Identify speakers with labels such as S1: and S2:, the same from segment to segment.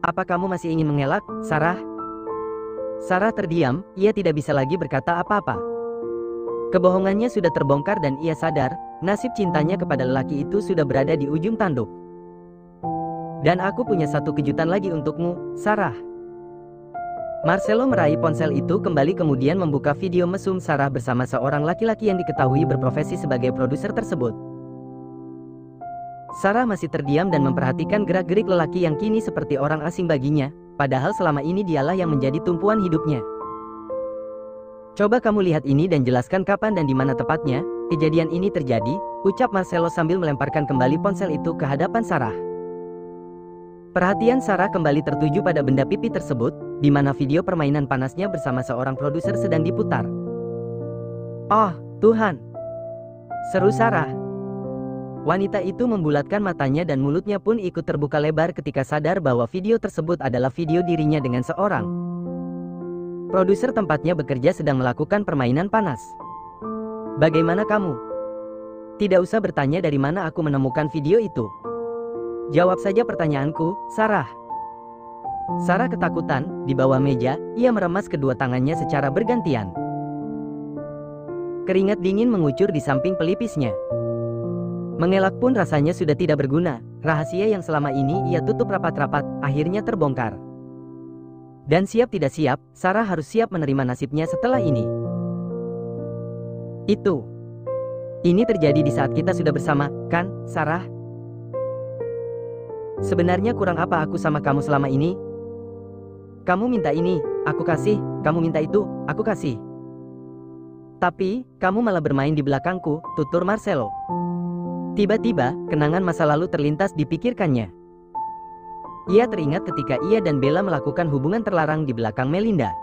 S1: Apa kamu masih ingin mengelak, Sarah? Sarah terdiam, ia tidak bisa lagi berkata apa-apa. Kebohongannya sudah terbongkar dan ia sadar, nasib cintanya kepada lelaki itu sudah berada di ujung tanduk. Dan aku punya satu kejutan lagi untukmu, Sarah. Marcelo meraih ponsel itu kembali kemudian membuka video mesum Sarah bersama seorang laki-laki yang diketahui berprofesi sebagai produser tersebut. Sarah masih terdiam dan memperhatikan gerak-gerik lelaki yang kini seperti orang asing baginya, padahal selama ini dialah yang menjadi tumpuan hidupnya. Coba kamu lihat ini dan jelaskan kapan dan di mana tepatnya kejadian ini terjadi, ucap Marcelo sambil melemparkan kembali ponsel itu ke hadapan Sarah. Perhatian Sarah kembali tertuju pada benda pipi tersebut, di mana video permainan panasnya bersama seorang produser sedang diputar. "Oh, Tuhan!" seru Sarah. Wanita itu membulatkan matanya dan mulutnya pun ikut terbuka lebar ketika sadar bahwa video tersebut adalah video dirinya dengan seorang produser tempatnya bekerja sedang melakukan permainan panas. "Bagaimana kamu? Tidak usah bertanya dari mana aku menemukan video itu. Jawab saja pertanyaanku, Sarah." Sarah ketakutan, di bawah meja, ia meremas kedua tangannya secara bergantian. Keringat dingin mengucur di samping pelipisnya. Mengelak pun rasanya sudah tidak berguna, rahasia yang selama ini ia tutup rapat-rapat, akhirnya terbongkar. Dan siap tidak siap, Sarah harus siap menerima nasibnya setelah ini. Ini terjadi di saat kita sudah bersama, kan, Sarah? Sebenarnya kurang apa aku sama kamu selama ini? Kamu minta ini, aku kasih, kamu minta itu, aku kasih. Tapi, kamu malah bermain di belakangku, tutur Marcelo. Tiba-tiba, kenangan masa lalu terlintas dipikirkannya. Ia teringat ketika ia dan Bella melakukan hubungan terlarang di belakang Melinda.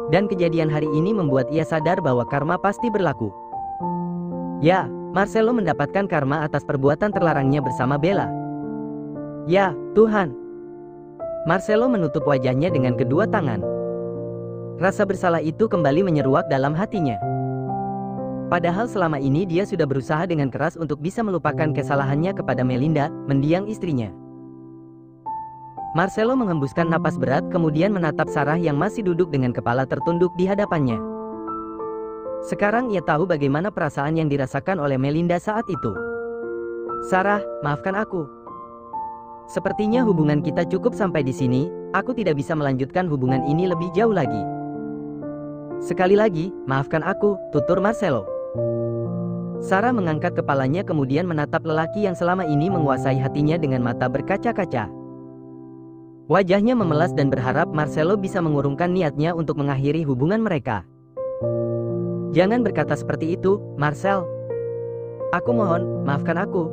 S1: Dan kejadian hari ini membuat ia sadar bahwa karma pasti berlaku. Ya, Marcelo mendapatkan karma atas perbuatan terlarangnya bersama Bella. Ya, Tuhan. Marcelo menutup wajahnya dengan kedua tangan. Rasa bersalah itu kembali menyeruak dalam hatinya. Padahal selama ini dia sudah berusaha dengan keras untuk bisa melupakan kesalahannya kepada Melinda, mendiang istrinya. Marcelo menghembuskan napas berat kemudian menatap Sarah yang masih duduk dengan kepala tertunduk di hadapannya. Sekarang ia tahu bagaimana perasaan yang dirasakan oleh Melinda saat itu. "Sarah, maafkan aku. Sepertinya hubungan kita cukup sampai di sini, aku tidak bisa melanjutkan hubungan ini lebih jauh lagi. Sekali lagi, maafkan aku," tutur Marcelo. Sarah mengangkat kepalanya kemudian menatap lelaki yang selama ini menguasai hatinya dengan mata berkaca-kaca. Wajahnya memelas dan berharap Marcelo bisa mengurungkan niatnya untuk mengakhiri hubungan mereka. "Jangan berkata seperti itu, Marcel. Aku mohon, maafkan aku.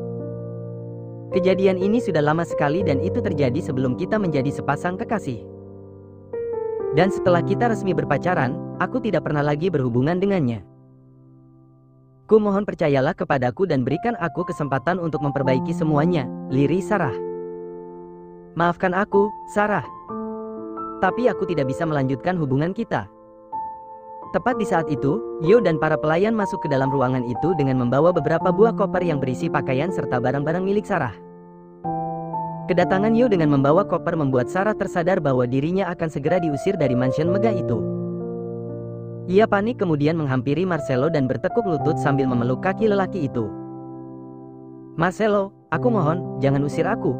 S1: Kejadian ini sudah lama sekali dan itu terjadi sebelum kita menjadi sepasang kekasih. Dan setelah kita resmi berpacaran, aku tidak pernah lagi berhubungan dengannya. Ku mohon percayalah kepadaku dan berikan aku kesempatan untuk memperbaiki semuanya," lirih Sarah. "Maafkan aku, Sarah. Tapi aku tidak bisa melanjutkan hubungan kita." Tepat di saat itu, Yo dan para pelayan masuk ke dalam ruangan itu dengan membawa beberapa buah koper yang berisi pakaian serta barang-barang milik Sarah. Kedatangan Yo dengan membawa koper membuat Sarah tersadar bahwa dirinya akan segera diusir dari mansion megah itu. Ia panik kemudian menghampiri Marcelo dan bertekuk lutut sambil memeluk kaki lelaki itu. "Marcelo, aku mohon, jangan usir aku.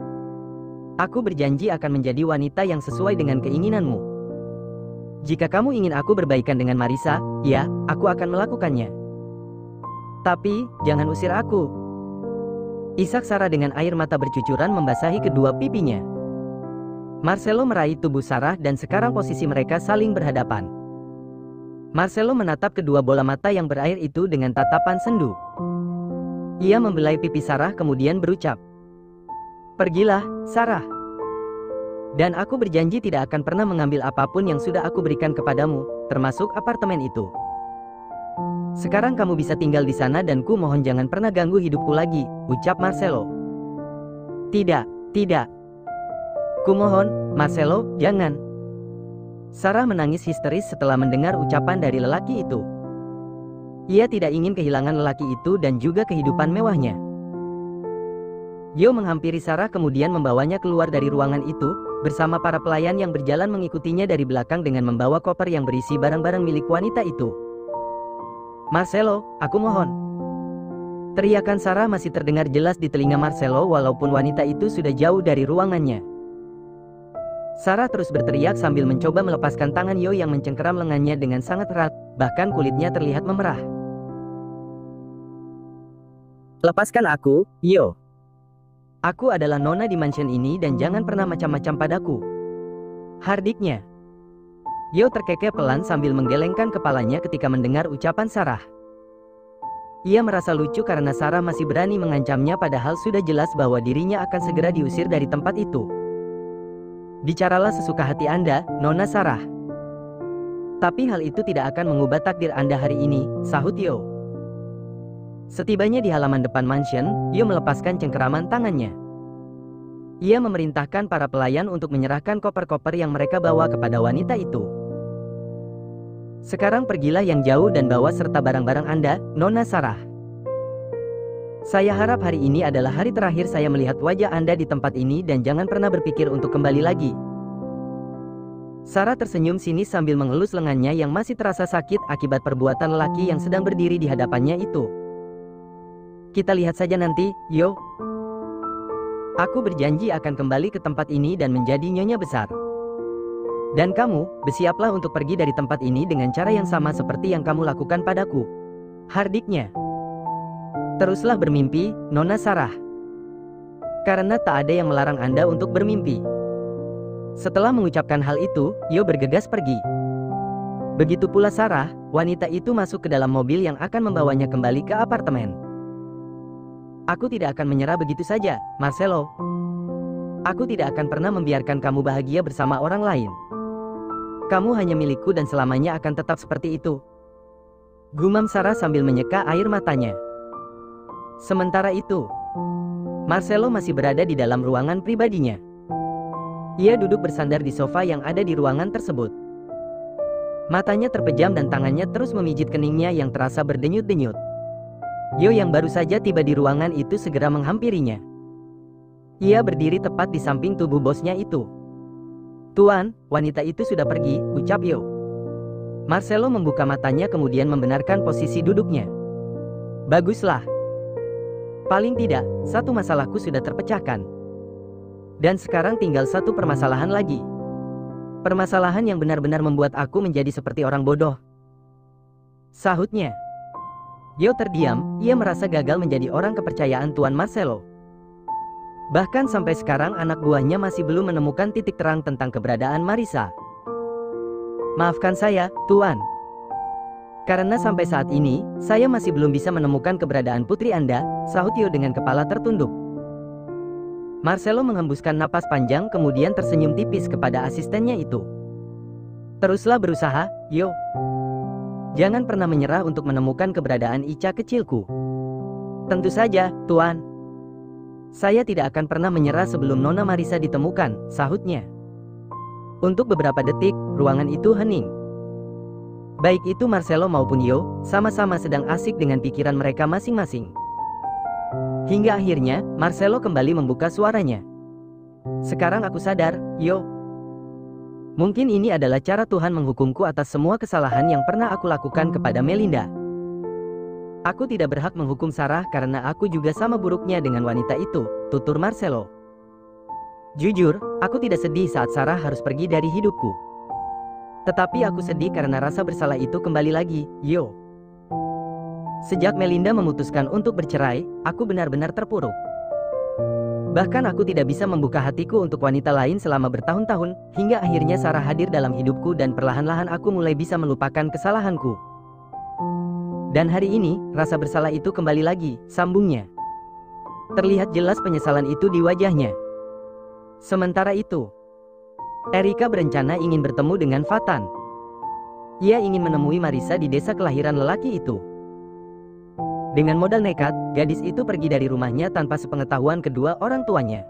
S1: Aku berjanji akan menjadi wanita yang sesuai dengan keinginanmu. Jika kamu ingin aku berbaikan dengan Marissa, ya, aku akan melakukannya. Tapi, jangan usir aku." Isak Sarah dengan air mata bercucuran membasahi kedua pipinya. Marcelo meraih tubuh Sarah dan sekarang posisi mereka saling berhadapan. Marcelo menatap kedua bola mata yang berair itu dengan tatapan sendu. Ia membelai pipi Sarah kemudian berucap, "Pergilah, Sarah. Dan aku berjanji tidak akan pernah mengambil apapun yang sudah aku berikan kepadamu, termasuk apartemen itu. Sekarang kamu bisa tinggal di sana dan ku mohon jangan pernah ganggu hidupku lagi," ucap Marcelo. Tidak. Ku mohon, Marcelo, jangan." Sarah menangis histeris setelah mendengar ucapan dari lelaki itu. Ia tidak ingin kehilangan lelaki itu dan juga kehidupan mewahnya. Yo menghampiri Sarah kemudian membawanya keluar dari ruangan itu, bersama para pelayan yang berjalan mengikutinya dari belakang dengan membawa koper yang berisi barang-barang milik wanita itu. "Marcelo, aku mohon." Teriakan Sarah masih terdengar jelas di telinga Marcelo walaupun wanita itu sudah jauh dari ruangannya. Sarah terus berteriak sambil mencoba melepaskan tangan Yo yang mencengkeram lengannya dengan sangat erat, bahkan kulitnya terlihat memerah. "Lepaskan aku, Yo. Aku adalah nona di mansion ini dan jangan pernah macam-macam padaku," hardiknya. Yo terkekeh pelan sambil menggelengkan kepalanya ketika mendengar ucapan Sarah. Ia merasa lucu karena Sarah masih berani mengancamnya padahal sudah jelas bahwa dirinya akan segera diusir dari tempat itu. "Bicaralah sesuka hati Anda, Nona Sarah. Tapi hal itu tidak akan mengubah takdir Anda hari ini," sahut Yo. Setibanya di halaman depan mansion, Yo melepaskan cengkeraman tangannya. Ia memerintahkan para pelayan untuk menyerahkan koper-koper yang mereka bawa kepada wanita itu. "Sekarang pergilah yang jauh dan bawa serta barang-barang Anda, Nona Sarah. Saya harap hari ini adalah hari terakhir saya melihat wajah Anda di tempat ini dan jangan pernah berpikir untuk kembali lagi." Sarah tersenyum sinis sambil mengelus lengannya yang masih terasa sakit akibat perbuatan lelaki yang sedang berdiri di hadapannya itu. "Kita lihat saja nanti, Yo. Aku berjanji akan kembali ke tempat ini dan menjadi nyonya besar. Dan kamu, bersiaplah untuk pergi dari tempat ini dengan cara yang sama seperti yang kamu lakukan padaku," hardiknya. "Teruslah bermimpi, Nona Sarah. Karena tak ada yang melarang Anda untuk bermimpi." Setelah mengucapkan hal itu, Yo bergegas pergi. Begitu pula Sarah, wanita itu masuk ke dalam mobil yang akan membawanya kembali ke apartemen. "Aku tidak akan menyerah begitu saja, Marcelo. Aku tidak akan pernah membiarkan kamu bahagia bersama orang lain. Kamu hanya milikku dan selamanya akan tetap seperti itu," gumam Sarah sambil menyeka air matanya. Sementara itu, Marcelo masih berada di dalam ruangan pribadinya. Ia duduk bersandar di sofa yang ada di ruangan tersebut. Matanya terpejam dan tangannya terus memijit keningnya yang terasa berdenyut-denyut. Yo yang baru saja tiba di ruangan itu segera menghampirinya. Ia berdiri tepat di samping tubuh bosnya itu. "Tuan, wanita itu sudah pergi," ucap Yo. Marcelo membuka matanya kemudian membenarkan posisi duduknya. "Baguslah. Paling tidak, satu masalahku sudah terpecahkan. Dan sekarang tinggal satu permasalahan lagi. Permasalahan yang benar-benar membuat aku menjadi seperti orang bodoh," sahutnya. Yo terdiam, ia merasa gagal menjadi orang kepercayaan Tuan Marcelo. Bahkan sampai sekarang anak buahnya masih belum menemukan titik terang tentang keberadaan Marisa. "Maafkan saya, Tuan. Karena sampai saat ini, saya masih belum bisa menemukan keberadaan putri Anda," sahut Yo dengan kepala tertunduk. Marcelo menghembuskan napas panjang kemudian tersenyum tipis kepada asistennya itu. "Teruslah berusaha, Yo. Jangan pernah menyerah untuk menemukan keberadaan Ica kecilku." "Tentu saja, Tuan. Saya tidak akan pernah menyerah sebelum Nona Marisa ditemukan," sahutnya. Untuk beberapa detik, ruangan itu hening. Baik itu Marcelo maupun Yo, sama-sama sedang asik dengan pikiran mereka masing-masing. Hingga akhirnya, Marcelo kembali membuka suaranya. "Sekarang aku sadar, Yo. Mungkin ini adalah cara Tuhan menghukumku atas semua kesalahan yang pernah aku lakukan kepada Melinda. Aku tidak berhak menghukum Sarah karena aku juga sama buruknya dengan wanita itu," tutur Marcelo. "Jujur, aku tidak sedih saat Sarah harus pergi dari hidupku. Tetapi aku sedih karena rasa bersalah itu kembali lagi, Yo. Sejak Melinda memutuskan untuk bercerai, aku benar-benar terpuruk. Bahkan aku tidak bisa membuka hatiku untuk wanita lain selama bertahun-tahun, hingga akhirnya Sarah hadir dalam hidupku dan perlahan-lahan aku mulai bisa melupakan kesalahanku. Dan hari ini, rasa bersalah itu kembali lagi," sambungnya. Terlihat jelas penyesalan itu di wajahnya. Sementara itu, Erika berencana ingin bertemu dengan Fatan. Ia ingin menemui Marisa di desa kelahiran lelaki itu. Dengan modal nekat, gadis itu pergi dari rumahnya tanpa sepengetahuan kedua orang tuanya.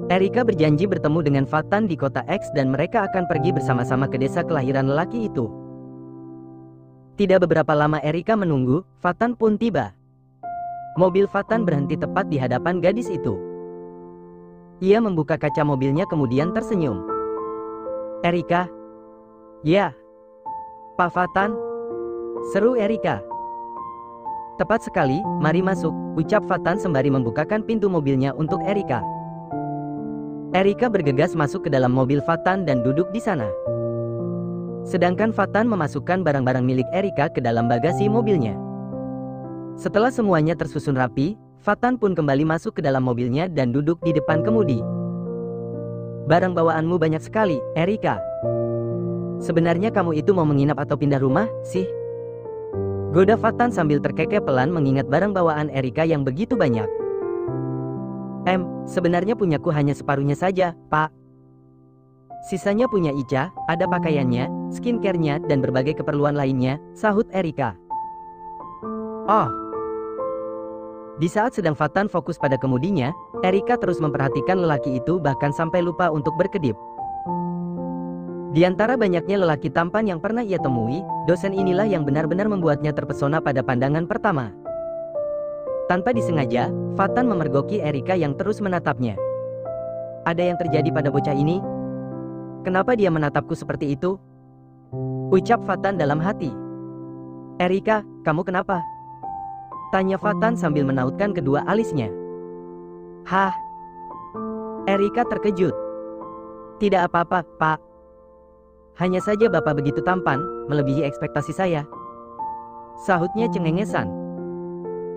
S1: Erika berjanji bertemu dengan Fatan di kota X dan mereka akan pergi bersama-sama ke desa kelahiran lelaki itu. Tidak beberapa lama Erika menunggu, Fatan pun tiba. Mobil Fatan berhenti tepat di hadapan gadis itu. Ia membuka kaca mobilnya kemudian tersenyum. "Erika?" "Ya, Pak Fatan," seru Erika. "Tepat sekali, mari masuk," ucap Fatan sembari membukakan pintu mobilnya untuk Erika. Erika bergegas masuk ke dalam mobil Fatan dan duduk di sana. Sedangkan Fatan memasukkan barang-barang milik Erika ke dalam bagasi mobilnya. Setelah semuanya tersusun rapi, Fatan pun kembali masuk ke dalam mobilnya dan duduk di depan kemudi. "Barang bawaanmu banyak sekali, Erika. Sebenarnya kamu itu mau menginap atau pindah rumah, sih?" goda Fatan sambil terkekeh pelan mengingat barang bawaan Erika yang begitu banyak. Sebenarnya punyaku hanya separuhnya saja, Pak. Sisanya punya Ica, ada pakaiannya, skincare-nya, dan berbagai keperluan lainnya," sahut Erika. "Oh." Di saat sedang Fatan fokus pada kemudinya, Erika terus memperhatikan lelaki itu bahkan sampai lupa untuk berkedip. Di antara banyaknya lelaki tampan yang pernah ia temui, dosen inilah yang benar-benar membuatnya terpesona pada pandangan pertama. Tanpa disengaja, Fatan memergoki Erika yang terus menatapnya. "Ada yang terjadi pada bocah ini? Kenapa dia menatapku seperti itu?" ucap Fatan dalam hati. "Erika, kamu kenapa?" tanya Fatan sambil menautkan kedua alisnya. "Hah?" Erika terkejut. "Tidak apa-apa, Pak. Hanya saja Bapak begitu tampan, melebihi ekspektasi saya," sahutnya cengengesan.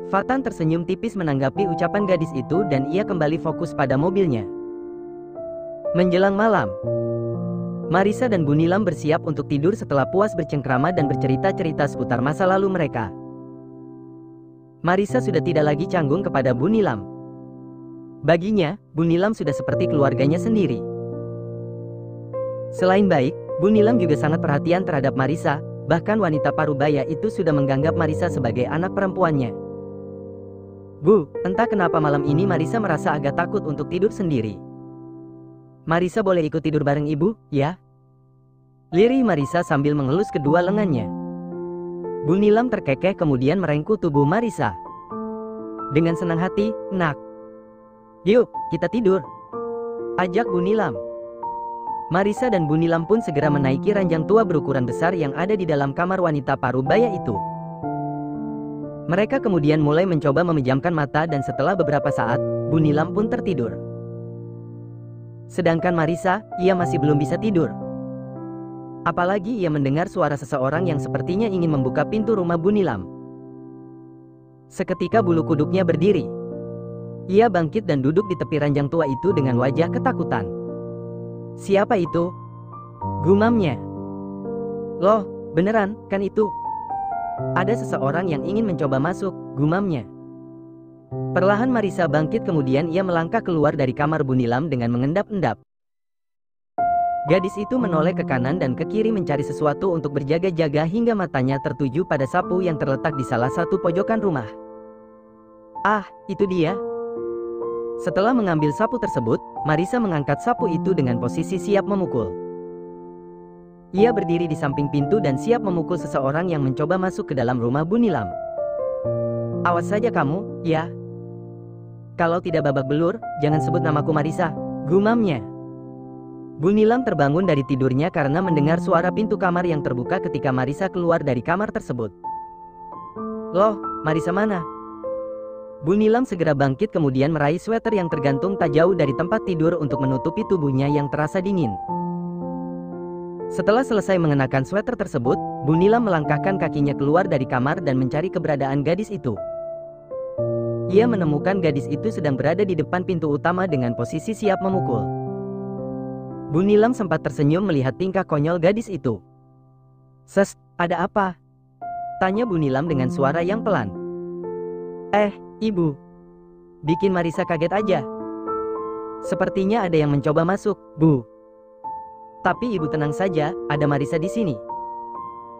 S1: Fatan tersenyum tipis menanggapi ucapan gadis itu dan ia kembali fokus pada mobilnya. Menjelang malam, Marisa dan Bu Nilam bersiap untuk tidur setelah puas bercengkrama dan bercerita-cerita seputar masa lalu mereka. Marisa sudah tidak lagi canggung kepada Bu Nilam. Baginya, Bu Nilam sudah seperti keluarganya sendiri. Selain baik, Bu Nilam juga sangat perhatian terhadap Marisa, bahkan wanita parubaya itu sudah menganggap Marisa sebagai anak perempuannya. "Bu, entah kenapa malam ini Marisa merasa agak takut untuk tidur sendiri. Marisa boleh ikut tidur bareng Ibu, ya?" lirih Marisa sambil mengelus kedua lengannya. Bu Nilam terkekeh kemudian merengkuh tubuh Marisa. Dengan senang hati, "Nak. Yuk, kita tidur," ajak Bu Nilam. Marisa dan Bu Nilam pun segera menaiki ranjang tua berukuran besar yang ada di dalam kamar wanita parubaya itu. Mereka kemudian mulai mencoba memejamkan mata dan setelah beberapa saat, Bu Nilam pun tertidur. Sedangkan Marisa, ia masih belum bisa tidur. Apalagi ia mendengar suara seseorang yang sepertinya ingin membuka pintu rumah Bu Nilam. Seketika bulu kuduknya berdiri. Ia bangkit dan duduk di tepi ranjang tua itu dengan wajah ketakutan. "Siapa itu?" gumamnya. "Loh, beneran, kan itu? Ada seseorang yang ingin mencoba masuk," gumamnya. Perlahan Marisa bangkit kemudian ia melangkah keluar dari kamar Bu Nilam dengan mengendap-endap. Gadis itu menoleh ke kanan dan ke kiri mencari sesuatu untuk berjaga-jaga hingga matanya tertuju pada sapu yang terletak di salah satu pojokan rumah. "Ah, itu dia." Setelah mengambil sapu tersebut, Marisa mengangkat sapu itu dengan posisi siap memukul. Ia berdiri di samping pintu dan siap memukul seseorang yang mencoba masuk ke dalam rumah Bu Nilam. "Awas saja kamu, ya. Kalau tidak babak belur, jangan sebut namaku Marisa," gumamnya. Bu Nilam terbangun dari tidurnya karena mendengar suara pintu kamar yang terbuka ketika Marisa keluar dari kamar tersebut. "Loh, Marisa mana?" Bu Nilam segera bangkit kemudian meraih sweater yang tergantung tak jauh dari tempat tidur untuk menutupi tubuhnya yang terasa dingin. Setelah selesai mengenakan sweater tersebut, Bu Nilam melangkahkan kakinya keluar dari kamar dan mencari keberadaan gadis itu. Ia menemukan gadis itu sedang berada di depan pintu utama dengan posisi siap memukul. Bu Nilam sempat tersenyum melihat tingkah konyol gadis itu. Ada apa?" tanya Bu Nilam dengan suara yang pelan. Ibu. Bikin Marisa kaget aja. Sepertinya ada yang mencoba masuk, Bu. Tapi Ibu tenang saja, ada Marisa di sini.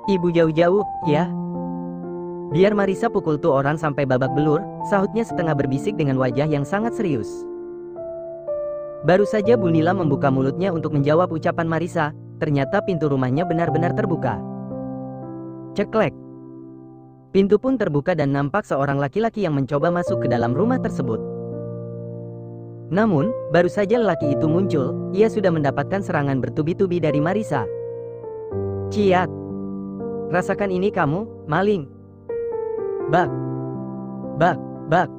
S1: Ibu jauh-jauh, ya. Biar Marisa pukul tuh orang sampai babak belur, sahutnya setengah berbisik dengan wajah yang sangat serius. Baru saja Bu Nila membuka mulutnya untuk menjawab ucapan Marisa, ternyata pintu rumahnya benar-benar terbuka. Ceklek. Pintu pun terbuka dan nampak seorang laki-laki yang mencoba masuk ke dalam rumah tersebut. Namun, baru saja lelaki itu muncul, ia sudah mendapatkan serangan bertubi-tubi dari Marisa. Ciat! Rasakan ini kamu, maling! Bak! Bak! Bak!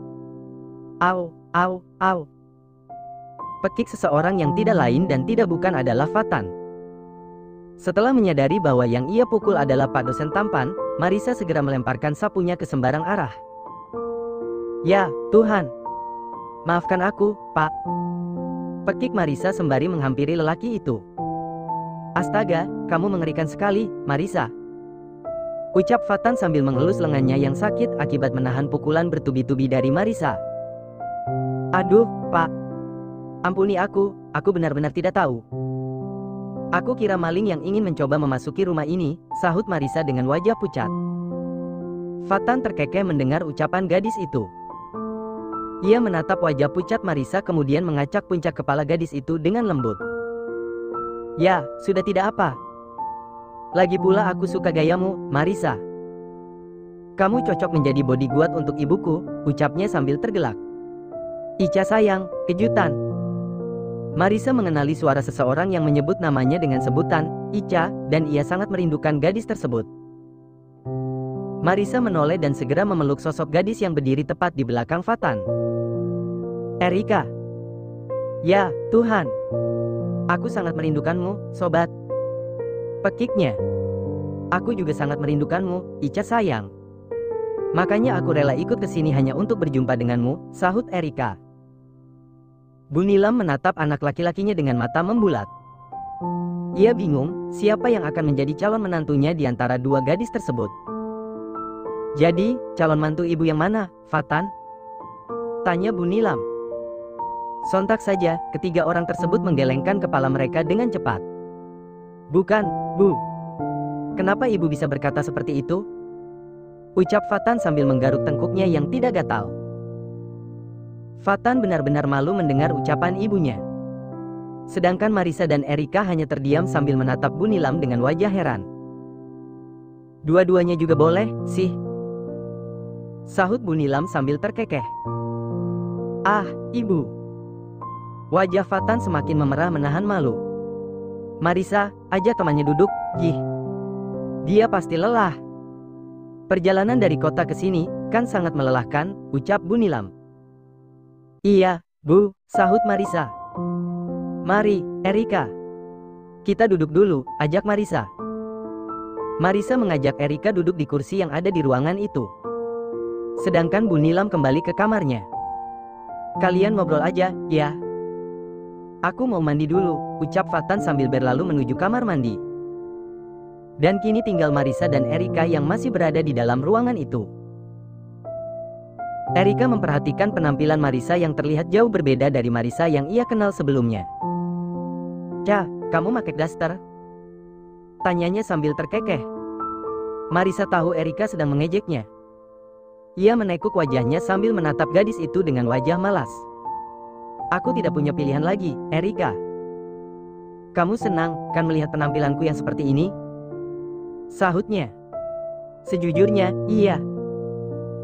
S1: Au! Au! Au! Pekik seseorang yang tidak lain dan tidak bukan adalah Fatan. Setelah menyadari bahwa yang ia pukul adalah Pak dosen tampan, Marisa segera melemparkan sapunya ke sembarang arah. Ya, Tuhan! Maafkan aku, Pak! Pekik Marisa sembari menghampiri lelaki itu. Astaga, kamu mengerikan sekali, Marisa! Ucap Fatan sambil mengelus lengannya yang sakit akibat menahan pukulan bertubi-tubi dari Marisa. Aduh, Pak! Ampuni aku benar-benar tidak tahu. Aku kira maling yang ingin mencoba memasuki rumah ini, sahut Marisa dengan wajah pucat. Fatan terkekeh mendengar ucapan gadis itu. Ia menatap wajah pucat Marisa kemudian mengacak puncak kepala gadis itu dengan lembut. Ya, sudah tidak apa. Lagi pula aku suka gayamu, Marisa. Kamu cocok menjadi bodyguard untuk ibuku, ucapnya sambil tergelak. Ica sayang, kejutan. Marisa mengenali suara seseorang yang menyebut namanya dengan sebutan, Ica, dan ia sangat merindukan gadis tersebut. Marisa menoleh dan segera memeluk sosok gadis yang berdiri tepat di belakang Fatan. Erika. Ya, Tuhan. Aku sangat merindukanmu, sobat. Pekiknya. Aku juga sangat merindukanmu, Ica sayang. Makanya aku rela ikut ke sini hanya untuk berjumpa denganmu, sahut Erika. Bu Nilam menatap anak laki-lakinya dengan mata membulat. Ia bingung, siapa yang akan menjadi calon menantunya di antara dua gadis tersebut. Jadi, calon mantu ibu yang mana, Fatan? Tanya Bu Nilam. Sontak saja, ketiga orang tersebut menggelengkan kepala mereka dengan cepat. Bukan, Bu. Kenapa ibu bisa berkata seperti itu? Ucap Fatan sambil menggaruk tengkuknya yang tidak gatal. Fatan benar-benar malu mendengar ucapan ibunya. Sedangkan Marisa dan Erika hanya terdiam sambil menatap Bu Nilam dengan wajah heran. Dua-duanya juga boleh, sih? Sahut Bu Nilam sambil terkekeh. Ah, ibu. Wajah Fatan semakin memerah menahan malu. Marisa, ajak temannya duduk, gih. Dia pasti lelah. Perjalanan dari kota ke sini, kan sangat melelahkan, ucap Bu Nilam. Iya, Bu, sahut Marisa. Mari, Erika. Kita duduk dulu, ajak Marisa. Marisa mengajak Erika duduk di kursi yang ada di ruangan itu. Sedangkan Bu Nilam kembali ke kamarnya. Kalian ngobrol aja, ya. Aku mau mandi dulu, ucap Fatan sambil berlalu menuju kamar mandi. Dan kini tinggal Marisa dan Erika yang masih berada di dalam ruangan itu. Erika memperhatikan penampilan Marisa yang terlihat jauh berbeda dari Marisa yang ia kenal sebelumnya. Cah, kamu pakai daster? Tanyanya sambil terkekeh. Marisa tahu Erika sedang mengejeknya. Ia menekuk wajahnya sambil menatap gadis itu dengan wajah malas. Aku tidak punya pilihan lagi, Erika. Kamu senang kan melihat penampilanku yang seperti ini? Sahutnya. Sejujurnya, iya.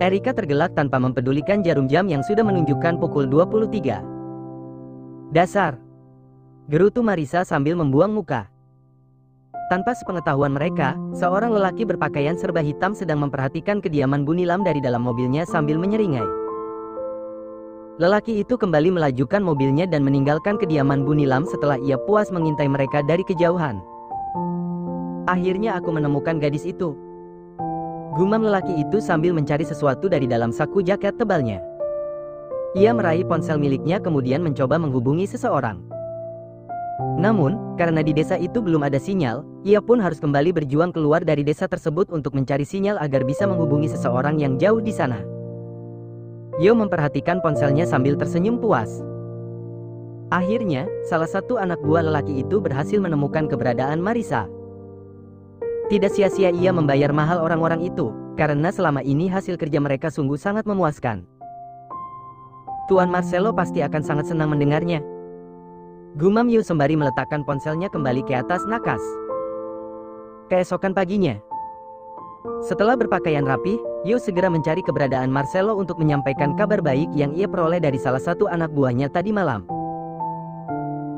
S1: Erika tergelak tanpa mempedulikan jarum jam yang sudah menunjukkan pukul 23. Dasar! Gerutu Marisa sambil membuang muka. Tanpa sepengetahuan mereka, seorang lelaki berpakaian serba hitam sedang memperhatikan kediaman Bu Nilam dari dalam mobilnya sambil menyeringai. Lelaki itu kembali melajukan mobilnya dan meninggalkan kediaman Bu Nilam setelah ia puas mengintai mereka dari kejauhan. Akhirnya aku menemukan gadis itu. Gumam lelaki itu sambil mencari sesuatu dari dalam saku jaket tebalnya. Ia meraih ponsel miliknya kemudian mencoba menghubungi seseorang. Namun, karena di desa itu belum ada sinyal, ia pun harus kembali berjuang keluar dari desa tersebut untuk mencari sinyal agar bisa menghubungi seseorang yang jauh di sana. Yo memperhatikan ponselnya sambil tersenyum puas. Akhirnya, salah satu anak buah lelaki itu berhasil menemukan keberadaan Marisa. Tidak sia-sia ia membayar mahal orang-orang itu, karena selama ini hasil kerja mereka sungguh sangat memuaskan. Tuan Marcelo pasti akan sangat senang mendengarnya. Gumam Yu sembari meletakkan ponselnya kembali ke atas nakas. Keesokan paginya, Setelah berpakaian rapih, Yo segera mencari keberadaan Marcelo untuk menyampaikan kabar baik yang ia peroleh dari salah satu anak buahnya tadi malam.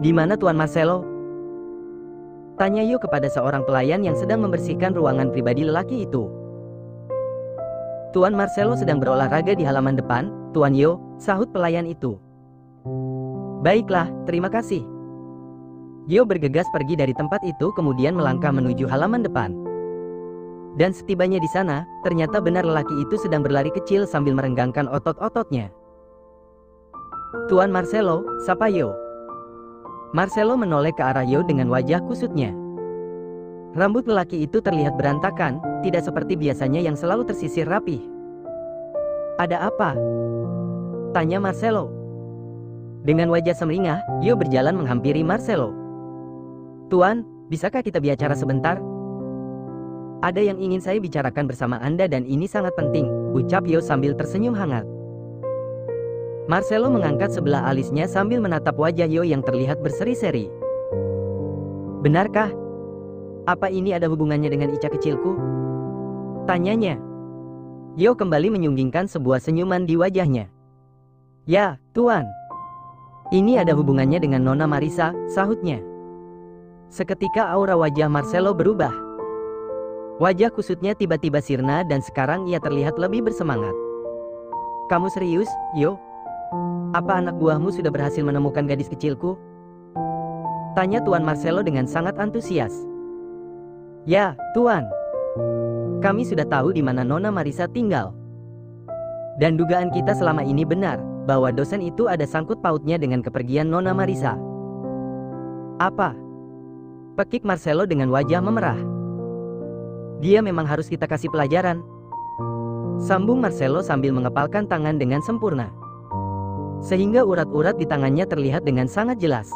S1: "Di mana Tuan Marcelo?" tanya Yo kepada seorang pelayan yang sedang membersihkan ruangan pribadi lelaki itu. "Tuan Marcelo sedang berolahraga di halaman depan, Tuan Yo," sahut pelayan itu. "Baiklah, terima kasih." Yo bergegas pergi dari tempat itu kemudian melangkah menuju halaman depan. Dan setibanya di sana, ternyata benar lelaki itu sedang berlari kecil sambil merenggangkan otot-ototnya. "Tuan Marcelo," sapa Yo. Marcelo menoleh ke arah Yo dengan wajah kusutnya. Rambut lelaki itu terlihat berantakan, tidak seperti biasanya yang selalu tersisir rapih. "Ada apa?" tanya Marcelo. Dengan wajah semeringah, Yo berjalan menghampiri Marcelo. "Tuan, bisakah kita bicara sebentar?" "Ada yang ingin saya bicarakan bersama Anda dan ini sangat penting," ucap Yo sambil tersenyum hangat. Marcelo mengangkat sebelah alisnya sambil menatap wajah Yo yang terlihat berseri-seri. "Benarkah? Apa ini ada hubungannya dengan Ica kecilku?" tanyanya. Yo kembali menyunggingkan sebuah senyuman di wajahnya. "Ya, Tuan. Ini ada hubungannya dengan Nona Marisa," sahutnya. Seketika aura wajah Marcelo berubah. Wajah kusutnya tiba-tiba sirna dan sekarang ia terlihat lebih bersemangat. "Kamu serius, Yo? Apa anak buahmu sudah berhasil menemukan gadis kecilku?" tanya Tuan Marcelo dengan sangat antusias. "Ya, Tuan. Kami sudah tahu di mana Nona Marisa tinggal. Dan dugaan kita selama ini benar, bahwa dosen itu ada sangkut pautnya dengan kepergian Nona Marisa." "Apa?" pekik Marcelo dengan wajah memerah. "Dia memang harus kita kasih pelajaran," sambung Marcelo sambil mengepalkan tangan dengan sempurna. Sehingga urat-urat di tangannya terlihat dengan sangat jelas.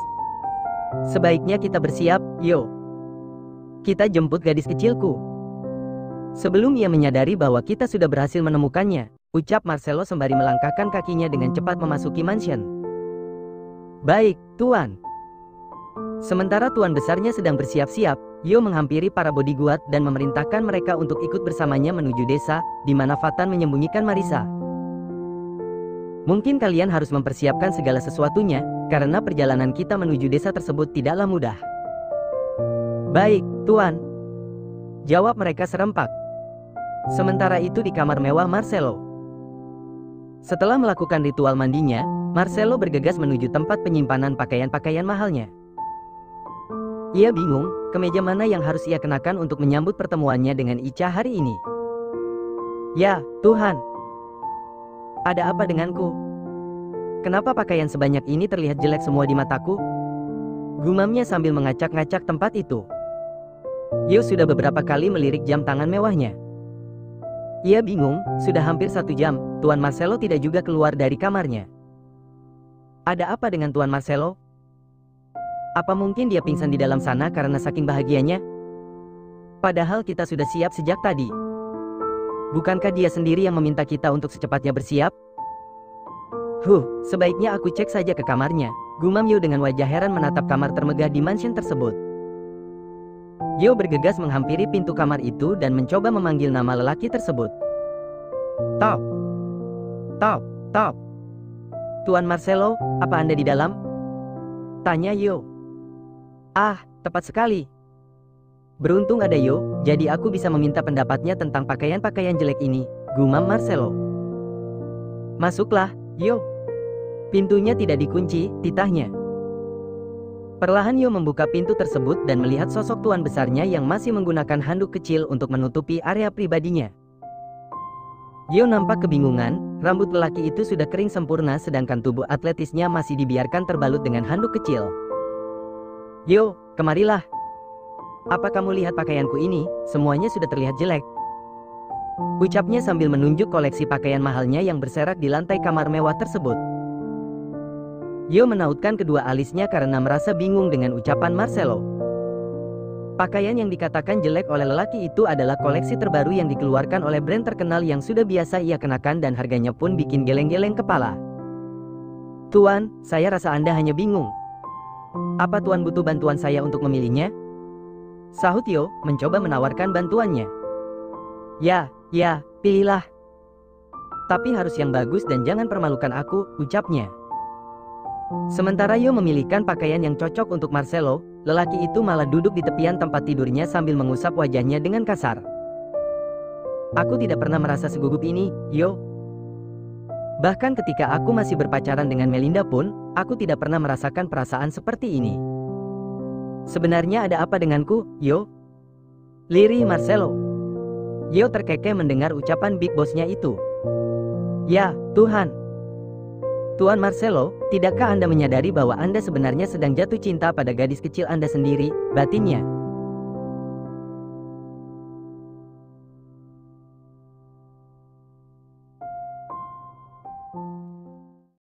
S1: "Sebaiknya kita bersiap, Yo. Kita jemput gadis kecilku." Sebelum ia menyadari bahwa kita sudah berhasil menemukannya, ucap Marcelo sembari melangkahkan kakinya dengan cepat memasuki mansion. "Baik, Tuan." Sementara tuan besarnya sedang bersiap-siap, Yo menghampiri para bodyguard dan memerintahkan mereka untuk ikut bersamanya menuju desa, di mana Fatan menyembunyikan Marisa. "Mungkin kalian harus mempersiapkan segala sesuatunya, karena perjalanan kita menuju desa tersebut tidaklah mudah." "Baik, Tuan," jawab mereka serempak. Sementara itu di kamar mewah Marcelo. Setelah melakukan ritual mandinya, Marcelo bergegas menuju tempat penyimpanan pakaian-pakaian mahalnya. Ia bingung, kemeja mana yang harus ia kenakan untuk menyambut pertemuannya dengan Ica hari ini. "Ya, Tuhan. Ada apa denganku? Kenapa pakaian sebanyak ini terlihat jelek semua di mataku?" gumamnya sambil mengacak-ngacak tempat itu. Yo sudah beberapa kali melirik jam tangan mewahnya. Ia bingung, sudah hampir 1 jam, Tuan Marcelo tidak juga keluar dari kamarnya. Ada apa dengan Tuan Marcelo? Apa mungkin dia pingsan di dalam sana karena saking bahagianya? Padahal kita sudah siap sejak tadi. Bukankah dia sendiri yang meminta kita untuk secepatnya bersiap? Sebaiknya aku cek saja ke kamarnya, gumam Yo dengan wajah heran menatap kamar termegah di mansion tersebut. Yo bergegas menghampiri pintu kamar itu dan mencoba memanggil nama lelaki tersebut. "Tok! Tok! Tok! Tuan Marcelo, apa Anda di dalam?" tanya Yo. "Ah, tepat sekali. Beruntung ada Yo, jadi aku bisa meminta pendapatnya tentang pakaian-pakaian jelek ini," gumam Marcelo. "Masuklah, Yo." Pintunya tidak dikunci, titahnya. Perlahan Yo membuka pintu tersebut dan melihat sosok tuan besarnya yang masih menggunakan handuk kecil untuk menutupi area pribadinya. Yo nampak kebingungan, rambut lelaki itu sudah kering sempurna sedangkan tubuh atletisnya masih dibiarkan terbalut dengan handuk kecil. "Yo, kemarilah. Apa kamu lihat pakaianku ini, semuanya sudah terlihat jelek," ucapnya sambil menunjuk koleksi pakaian mahalnya yang berserak di lantai kamar mewah tersebut. Yo menautkan kedua alisnya karena merasa bingung dengan ucapan Marcelo. Pakaian yang dikatakan jelek oleh lelaki itu adalah koleksi terbaru yang dikeluarkan oleh brand terkenal yang sudah biasa ia kenakan dan harganya pun bikin geleng-geleng kepala. "Tuan, saya rasa Anda hanya bingung. Apa Tuan butuh bantuan saya untuk memilihnya?" sahut Yo, mencoba menawarkan bantuannya. Ya, pilihlah. Tapi harus yang bagus dan jangan permalukan aku, ucapnya. Sementara Yo memilihkan pakaian yang cocok untuk Marcelo, lelaki itu malah duduk di tepian tempat tidurnya sambil mengusap wajahnya dengan kasar. Aku tidak pernah merasa segugup ini, Yo. Bahkan ketika aku masih berpacaran dengan Melinda pun, aku tidak pernah merasakan perasaan seperti ini. Sebenarnya ada apa denganku, Yo? Lirih Marcelo. Yo terkekeh mendengar ucapan Big Boss-nya itu. Ya, Tuhan. Tuan Marcelo, tidakkah Anda menyadari bahwa Anda sebenarnya sedang jatuh cinta pada gadis kecil Anda sendiri, batinnya?